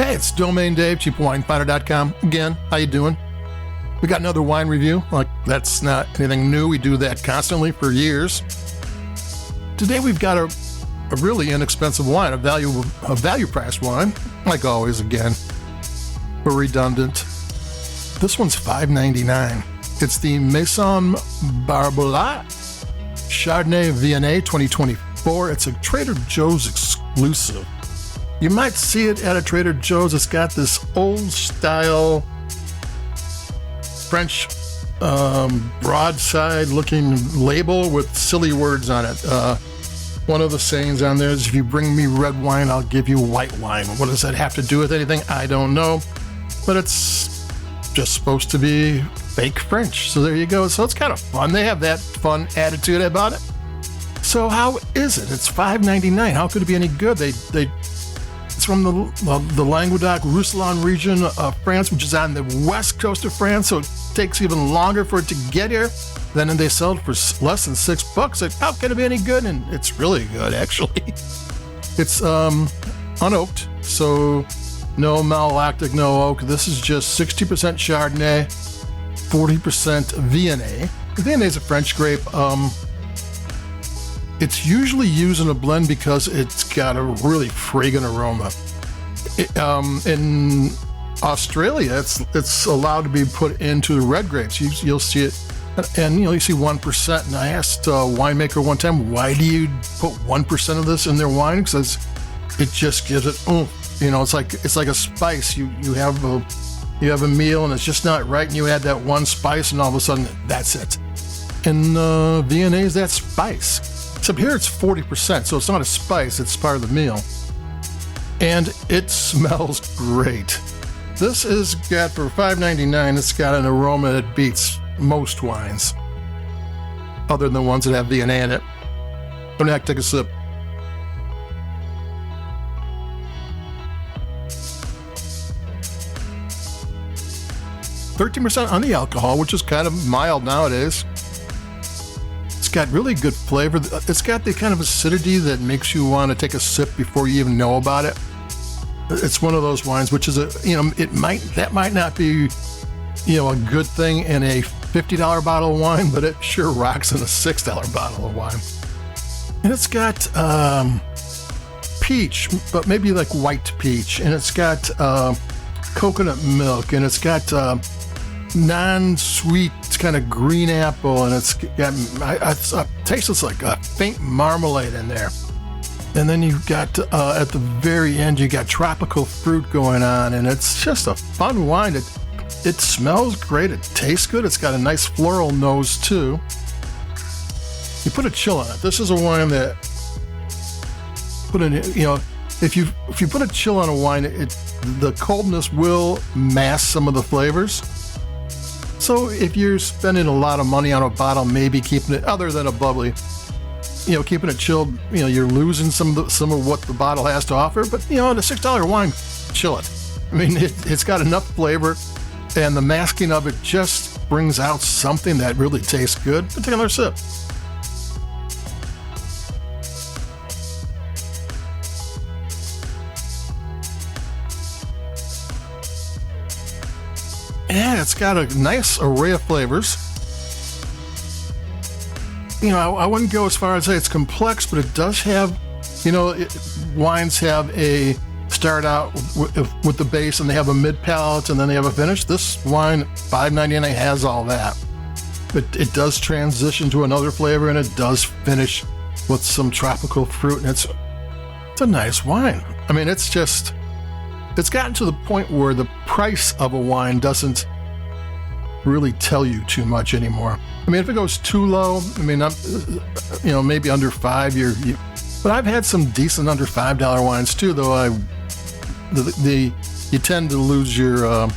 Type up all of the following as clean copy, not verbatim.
Hey, it's Domain Dave, cheapwinefinder.com. Again, how you doing? We got another wine review. Like, that's not anything new. We do that constantly for years. Today we've got a really inexpensive wine, a value price wine. Like always, again, we're redundant. This one's $5.99. It's the Maison Barboulot Chardonnay Viognier 2024. It's a Trader Joe's exclusive. You might see it at a Trader Joe's. It's got this old-style French broadside looking label with silly words on it. One of the sayings on there is, if you bring me red wine, I'll give you white wine. What does that have to do with anything? I don't know. But it's just supposed to be fake French. So there you go. So it's kind of fun. They have that fun attitude about it. So how is it? It's $5.99. How could it be any good? It's from the Languedoc Roussillon region of France, which is on the west coast of France, so it takes even longer for it to get here. Then they sell it for less than $6. Like, how can it be any good? And it's really good, actually. It's unoaked, so no malolactic, no oak. This is just 60% Chardonnay, 40% Viognier. Viognier is a French grape. It's usually used in a blend because it's got a really fragrant aroma. In Australia, it's allowed to be put into the red grapes. You'll see it, and you see 1%. And I asked a winemaker one time, why do you put 1% of this in their wine? Because it just gives it oomph. It's like a spice. You have a meal and it's just not right, and you add that one spice, and all of a sudden that's it. And Viognier is that spice. Except here it's 40%, so it's not a spice, it's part of the meal. And it smells great. This is got, for $5.99, it's got an aroma that beats most wines, other than the ones that have Viognier in it. I'm gonna take a sip. %13% on the alcohol, which is kind of mild nowadays. It's got really good flavor. It's got the kind of acidity that makes you want to take a sip before you even know about it. It's one of those wines which is that might not be a good thing in a $50 bottle of wine, but it sure rocks in a $6 bottle of wine. And it's got peach, but maybe like white peach, and it's got coconut milk, and it's got non-sweet kind of green apple, and it's got it tastes like a faint marmalade in there. And then you've got at the very end, you got tropical fruit going on, and it's just a fun wine. It smells great, it tastes good, it's got a nice floral nose too. You put a chill on it. This is a wine that if you put a chill on a wine, the coldness will mask some of the flavors. So if you're spending a lot of money on a bottle, maybe keeping it, other than a bubbly, keeping it chilled, you're losing some of what the bottle has to offer. But the $6 wine, chill it. I mean, it's got enough flavor, and the masking of it just brings out something that really tastes good. But take another sip. Yeah, it's got a nice array of flavors. I wouldn't go as far as say it's complex, but it does have, wines have start out with the base, and they have a mid palate, and then they have a finish. This wine, $5.99, has all that. But it does transition to another flavor, and it does finish with some tropical fruit, and it's a nice wine. I mean, it's gotten to the point where the price of a wine doesn't really tell you too much anymore. I mean, if it goes too low, maybe under $5, but I've had some decent under $5 wines too, though you tend to lose the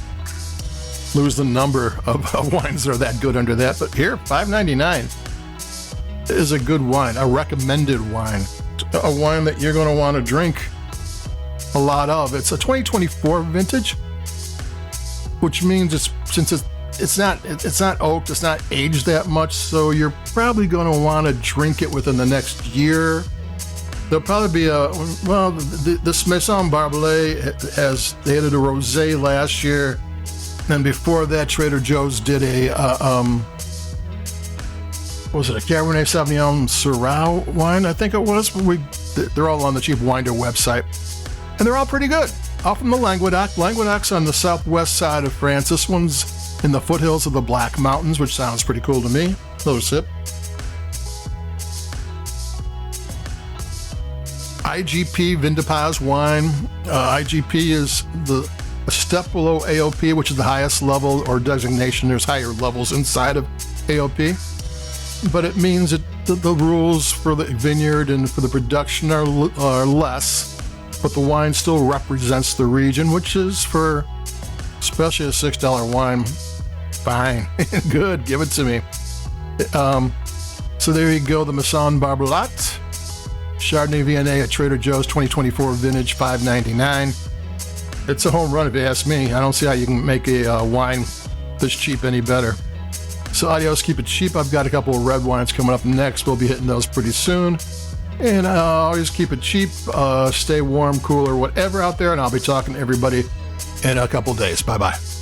number of wines that are that good under that. But here, $5.99 is a good wine, a recommended wine, a wine that you're going to want to drink a lot of. It's a 2024 vintage, which means it's not oaked, it's not aged that much, so you're probably going to want to drink it within the next year. There'll probably be this Maison Barboulot they had a rosé last year, and before that, Trader Joe's did a was it a Cabernet Sauvignon Syrah wine? I think it was. They're all on the Cheap Winder website, and they're all pretty good. All from the Languedoc. Languedoc's on the southwest side of France. This one's in the foothills of the Black Mountains, which sounds pretty cool to me. Another sip. IGP Vin de Pays wine. IGP is a step below AOP, which is the highest level or designation. There's higher levels inside of AOP, but it means that the rules for the vineyard and for the production are less, but the wine still represents the region, which is, for especially a $6 wine, fine. Good, give it to me. So there you go, the Maison Barboulot Chardonnay Viognier at Trader Joe's 2024 vintage, $5.99. It's a home run if you ask me. I don't see how you can make a wine this cheap any better. So adios, keep it cheap. I've got a couple of red wines coming up next. We'll be hitting those pretty soon. And always keep it cheap, stay warm, cool, or whatever out there. And I'll be talking to everybody in a couple days. Bye-bye.